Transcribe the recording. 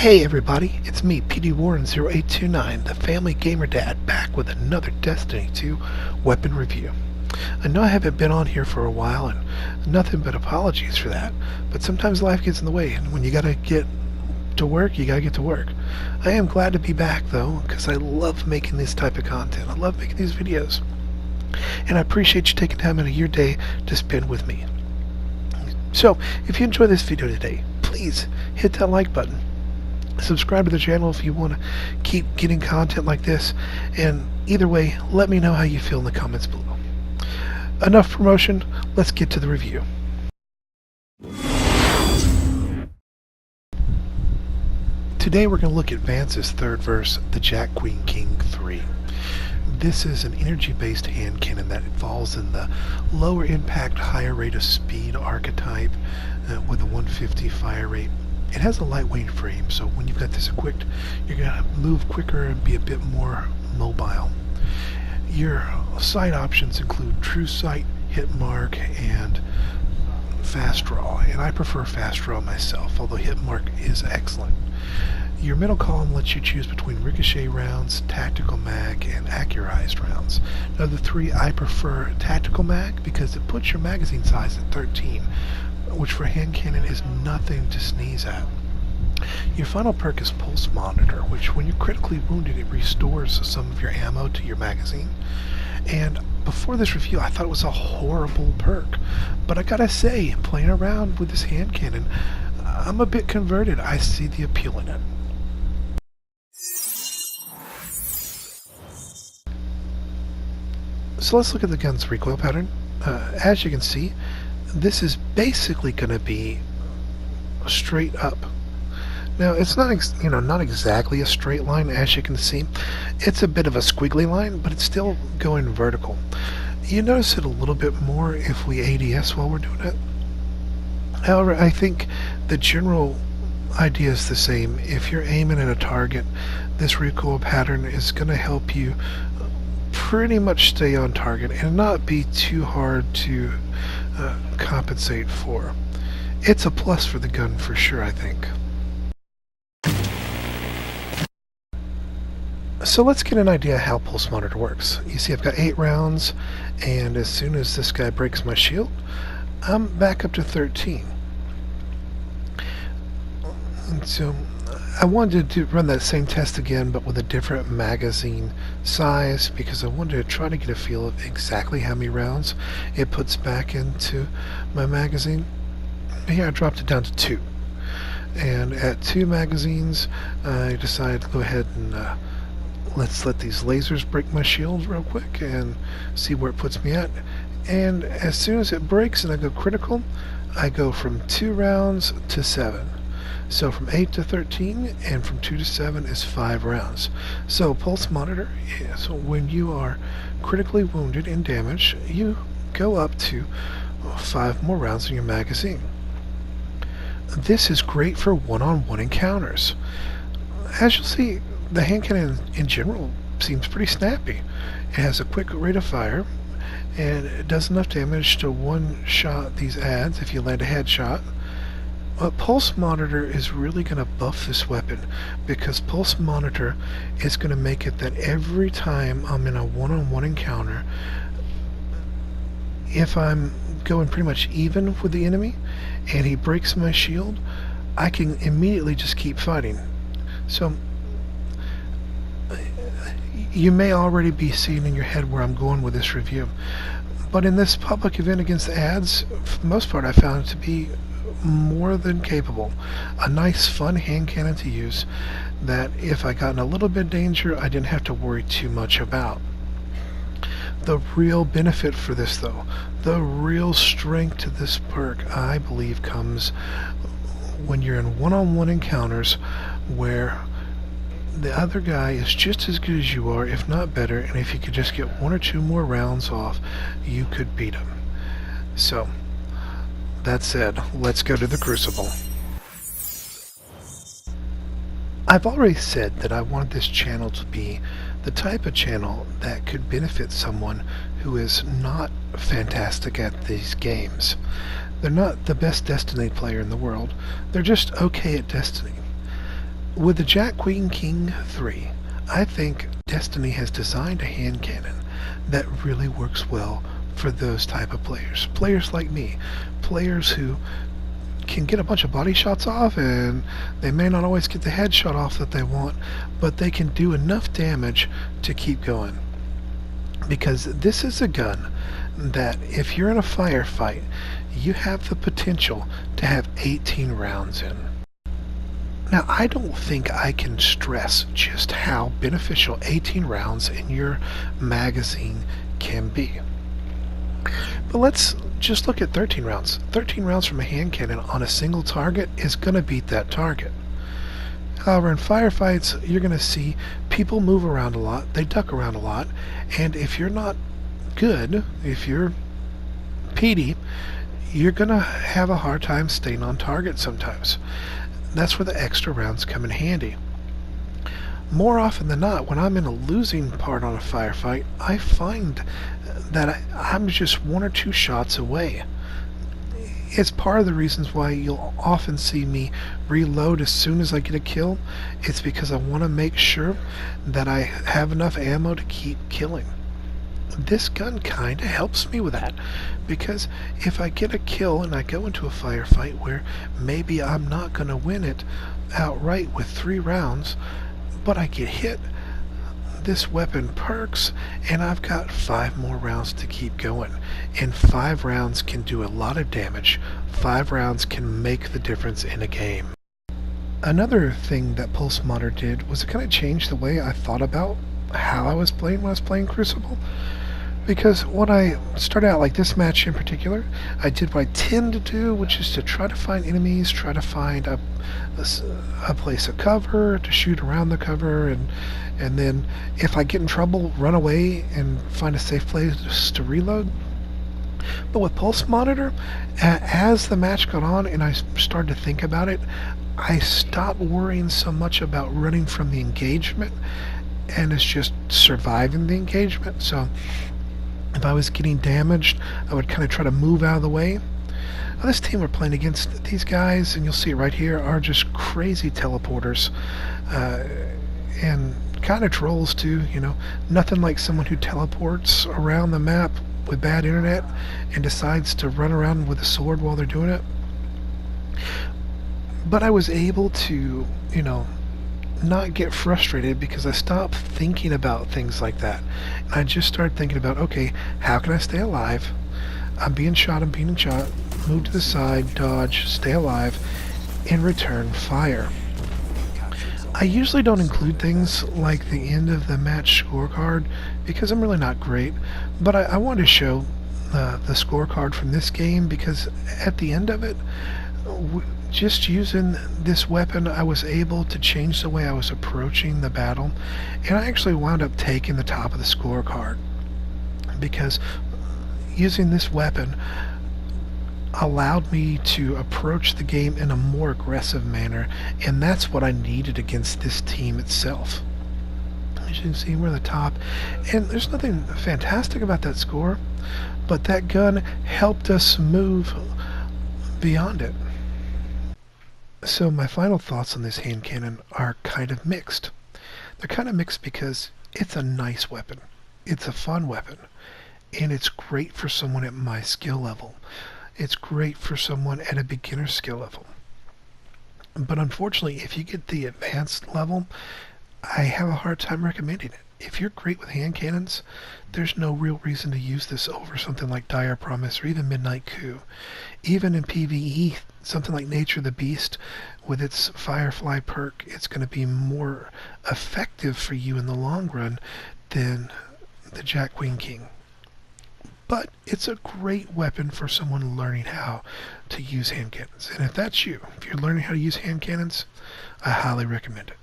Hey everybody, it's me, PD Warren 0829, the Family Gamer Dad, back with another Destiny 2 weapon review. I know I haven't been on here for a while, and nothing but apologies for that, but sometimes life gets in the way, and when you gotta get to work, you gotta get to work. I am glad to be back though, because I love making this type of content. I love making these videos, and I appreciate you taking time out of your day to spend with me. So, if you enjoy this video today, please hit that like button. Subscribe to the channel if you want to keep getting content like this, and either way, let me know how you feel in the comments below. Enough promotion, let's get to the review. Today we're going to look at Vance's third verse, the Jack Queen King 3. This is an energy-based hand cannon that falls in the lower impact, higher rate of speed archetype with a 150 fire rate. It has a lightweight frame, so when you've got this equipped, you're going to move quicker and be a bit more mobile. Your sight options include true sight, hit mark, and fast draw, and I prefer fast draw myself, although hit mark is excellent. Your middle column lets you choose between ricochet rounds, tactical mag, and accurized rounds. Now the three, I prefer tactical mag because it puts your magazine size at 13, which for hand cannon is nothing to sneeze at. Your final perk is Pulse Monitor, which when you're critically wounded, it restores some of your ammo to your magazine. And before this review, I thought it was a horrible perk, but I gotta say, playing around with this hand cannon, I'm a bit converted. I see the appeal in it. So let's look at the gun's recoil pattern. As you can see, this is basically going to be straight up. Now it's not not exactly a straight line, as you can see. It's a bit of a squiggly line, but it's still going vertical. You notice it a little bit more if we ADS while we're doing it. However, I think the general idea is the same. If you're aiming at a target, this recoil pattern is going to help you pretty much stay on target and not be too hard to compensate for. It's a plus for the gun for sure, I think. So let's get an idea how Pulse Monitor works. You see I've got 8 rounds, and as soon as this guy breaks my shield, I'm back up to 13. And so I wanted to run that same test again, but with a different magazine size, because I wanted to try to get a feel of exactly how many rounds it puts back into my magazine. Here I dropped it down to 2. And at 2 magazines, I decided to go ahead and let's let these lasers break my shield real quick and see where it puts me at. And as soon as it breaks and I go critical, I go from 2 rounds to 7. So from 8 to 13, and from 2 to 7 is 5 rounds. So Pulse Monitor is when you are critically wounded and damaged, you go up to 5 more rounds in your magazine. This is great for one-on-one encounters. As you'll see, the hand cannon in general seems pretty snappy. It has a quick rate of fire, and it does enough damage to one-shot these adds if you land a headshot. But Pulse Monitor is really going to buff this weapon, because Pulse Monitor is going to make it that every time I'm in a one-on-one encounter, if I'm going pretty much even with the enemy and he breaks my shield, I can immediately just keep fighting. So you may already be seeing in your head where I'm going with this review, but in this public event against the ads, for the most part I found it to be more than capable. A nice fun hand cannon to use that if I got in a little bit of danger, I didn't have to worry too much about. The real benefit for this though, the real strength to this perk, I believe, comes when you're in one-on-one encounters where the other guy is just as good as you are, if not better, and if you could just get 1 or 2 more rounds off, you could beat him. So that said, let's go to the Crucible. I've already said that I wanted this channel to be the type of channel that could benefit someone who is not fantastic at these games. They're not the best Destiny player in the world, they're just okay at Destiny. With the Jack Queen King 3, I think Destiny has designed a hand cannon that really works well for those type of players. Players like me, players who can get a bunch of body shots off, and they may not always get the headshot off that they want, but they can do enough damage to keep going. Because this is a gun that if you're in a firefight, you have the potential to have 18 rounds in. Now, I don't think I can stress just how beneficial 18 rounds in your magazine can be. But let's just look at 13 rounds. 13 rounds from a hand cannon on a single target is going to beat that target. However, in firefights, you're going to see people move around a lot, they duck around a lot, and if you're not good, if you're peaty, you're going to have a hard time staying on target sometimes. That's where the extra rounds come in handy. More often than not, when I'm in a losing part on a firefight, I find that I'm just one or two shots away. It's part of the reasons why you'll often see me reload as soon as I get a kill. It's because I want to make sure that I have enough ammo to keep killing. This gun kind of helps me with that, because if I get a kill and I go into a firefight where maybe I'm not going to win it outright with 3 rounds, but I get hit, this weapon perks and I've got 5 more rounds to keep going. And 5 rounds can do a lot of damage. 5 rounds can make the difference in a game. Another thing that Pulse Modder did was it kind of changed the way I thought about how I was playing when I was playing Crucible. Because when I started out, like this match in particular, I did what I tend to do, which is to try to find enemies, try to find a place of cover, to shoot around the cover, and then if I get in trouble, run away and find a safe place to reload. But with Pulse Monitor, as the match got on and I started to think about it, I stopped worrying so much about running from the engagement, and it's just surviving the engagement. So if I was getting damaged, I would kind of try to move out of the way. Now, this team we're playing against, these guys, and you'll see it right here, are just crazy teleporters. And kind of trolls too, you know. Nothing like someone who teleports around the map with bad internet and decides to run around with a sword while they're doing it. But I was able to, you know, not get frustrated because I stopped thinking about things like that. And I just started thinking about, okay, how can I stay alive? I'm being shot, move to the side, dodge, stay alive, and return fire. I usually don't include things like the end of the match scorecard because I'm really not great, but I wanted to show the scorecard from this game because at the end of it, just using this weapon, I was able to change the way I was approaching the battle, and I actually wound up taking the top of the scorecard because using this weapon allowed me to approach the game in a more aggressive manner, and that's what I needed against this team itself. As you can see, we're at the top, and there's nothing fantastic about that score, but that gun helped us move beyond it. So my final thoughts on this hand cannon are kind of mixed. They're kind of mixed because it's a nice weapon, it's a fun weapon, and it's great for someone at my skill level. It's great for someone at a beginner skill level. But unfortunately, if you get the advanced level, I have a hard time recommending it. If you're great with hand cannons, there's no real reason to use this over something like Dire Promise or even Midnight Coup. Even in PvE, something like Nature of the Beast, with its Firefly perk, it's going to be more effective for you in the long run than the Jack Queen King. But it's a great weapon for someone learning how to use hand cannons. And if that's you, if you're learning how to use hand cannons, I highly recommend it.